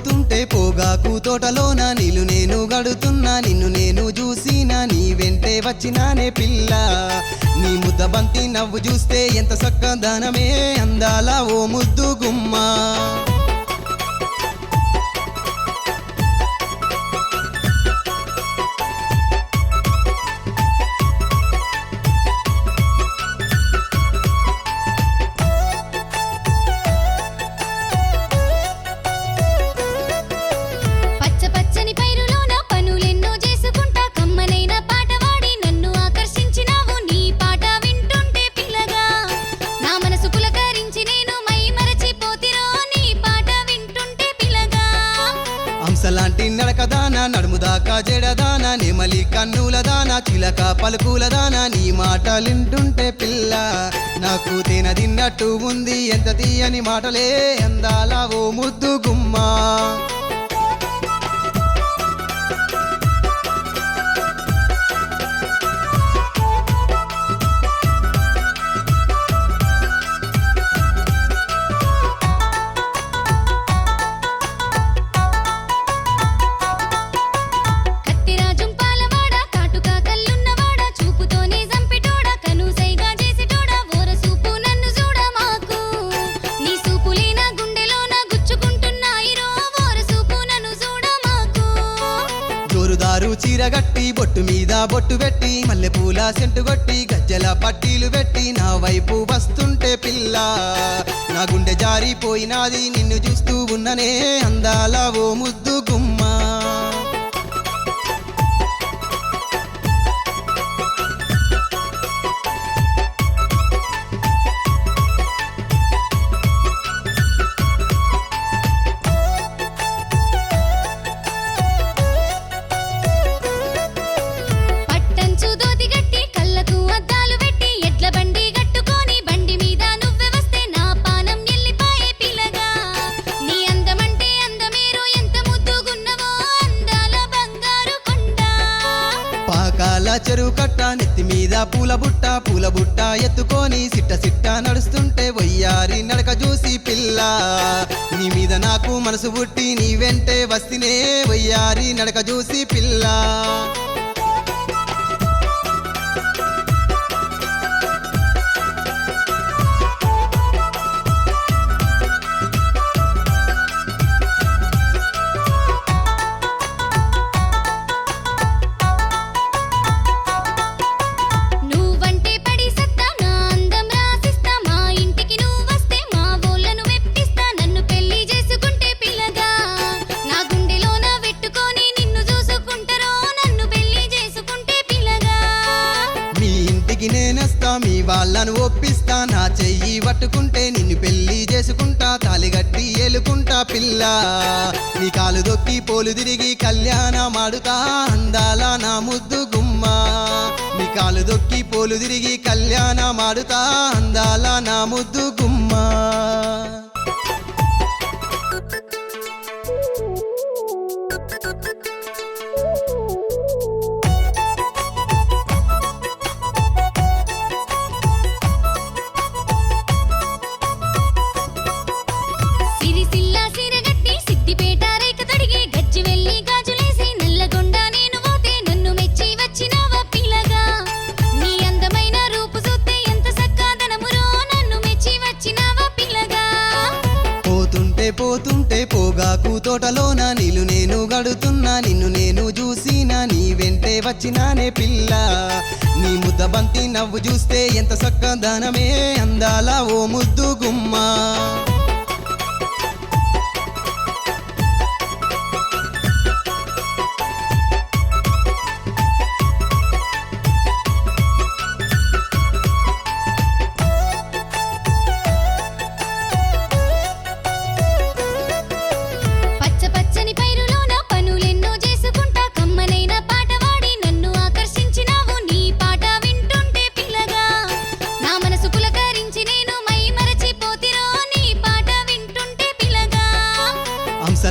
పోతుంటే పోగాకు తోటలోన నీళ్ళు నేను గడుతున్నా నిన్ను నేను చూసినా నీ వెంటే వచ్చినానే పిల్ల నీ ముద్ద బంతి నవ్వు చూస్తే ఎంత సక్కదనమే అందాల ఓ ముద్దు గుమ్మా లాంటి నడకదానా నడుముదాకా జడదానా నెమలి కన్నులదానా చిలక పలుకులదానా నీ మాటలింటుంటే పిల్ల నాకు తినదిన్నట్టు ఉంది ఎంత తీయని మాటలే అందాల ఓ ముద్దు గుమ్మా చీరగట్టి బొట్టు మీద బొట్టు పెట్టి మల్లెపూల సెంటు కొట్టి గజ్జల పట్టీలు పెట్టి నా వైపు వస్తుంటే పిల్ల నా గుండె జారిపోయినాది నిన్ను చూస్తూ ఉన్ననే అందాల ఓ ముద్దు గుమ్మా చెరువు కట్ట నెత్తి మీద పూల బుట్ట ఎత్తుకొని సిట్ట సిట్ట నడుస్తుంటే వయ్యారి నడక చూసి పిల్ల నీ మీద నాకు మనసు పుట్టి నీ వెంటే వస్తినే వయ్యారి నడక చూసి పిల్ల నేనొస్తా మీ వాళ్ళను ఒప్పిస్తా నా చెయ్యి పట్టుకుంటే నిన్ను పెళ్లి చేసుకుంటా తాలిగట్టి ఏలుకుంటా పిల్ల నీ కాలు దొక్కి పోలు తిరిగి కళ్యాణమాడుతా అందాల నా ముద్దు గుమ్మా నీ కాలు దొక్కి పోలు తిరిగి కళ్యాణమాడుతా అందాల నా ముద్దు గుమ్మా పోతుంటే పోగాకు తోటలోన నీళ్ళు నేను గడుతున్నా నిన్ను నేను చూసినా నీ వెంటే వచ్చినానే పిల్ల నీ ముద్ద బంతి నవ్వు చూస్తే ఎంత సక్కదనమే అందాల ఓ ముద్దు గుమ్మా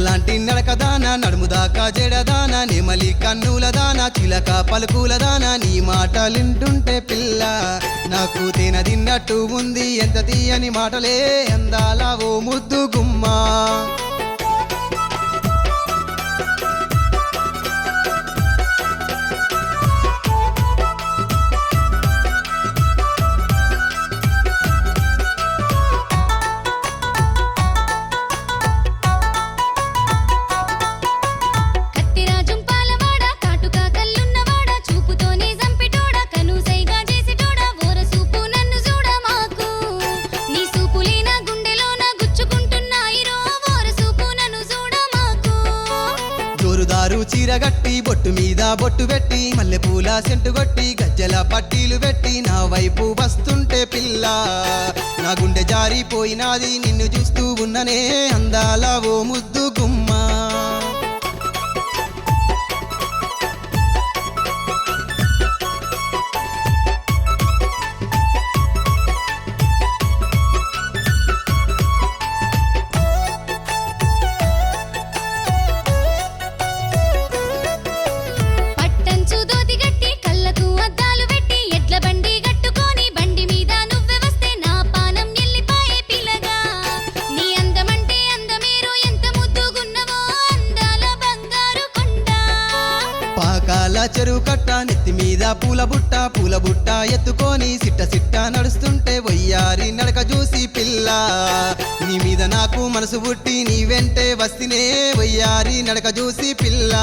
లాంటి నడకదానా నడుముదాకా జడదానా నెమలి కన్నులదానా చిలక పలుకులదానా నీ మాటలింటుంటే పిల్ల నాకు తినదిన్నట్టు ఉంది ఎంత తీయని మాటలే అందాల ఓ ముద్దు గుమ్మా బంగారు చీరగట్టి బొట్టు మీద బొట్టు పెట్టి మల్లెపూల సెంటు కొట్టి గజ్జల పట్టీలు పెట్టి నా వైపు వస్తుంటే పిల్ల నా గుండె జారిపోయినాది నిన్ను చూస్తూ ఉన్ననే అందాల ఓ ముద్దు గుమ్మ పట్టంచు దోతి గట్టి కళ్ళకు అద్దాలు పెట్టి ఎడ్ల బండి గట్టుకొని బండి మీద నువ్వే వస్తే నా పానం ఎల్లిపాయే పిల్లగా నీ అందమంటే అందమేరు ఎంత ముద్దుగున్నవో అందాల బంగారు కొండ పాకాల చెరువు కట్ట నెత్తి మీద పూల బుట్ట ఎత్తుకొని సిట్ట సిట్ట నడుస్తుంటే వయ్యారి నడక చూసి పిల్ల నీ మీద నాకు మనసు పుట్టి నీ వెంటే వస్తినే వయ్యారి నడక చూసి పిల్ల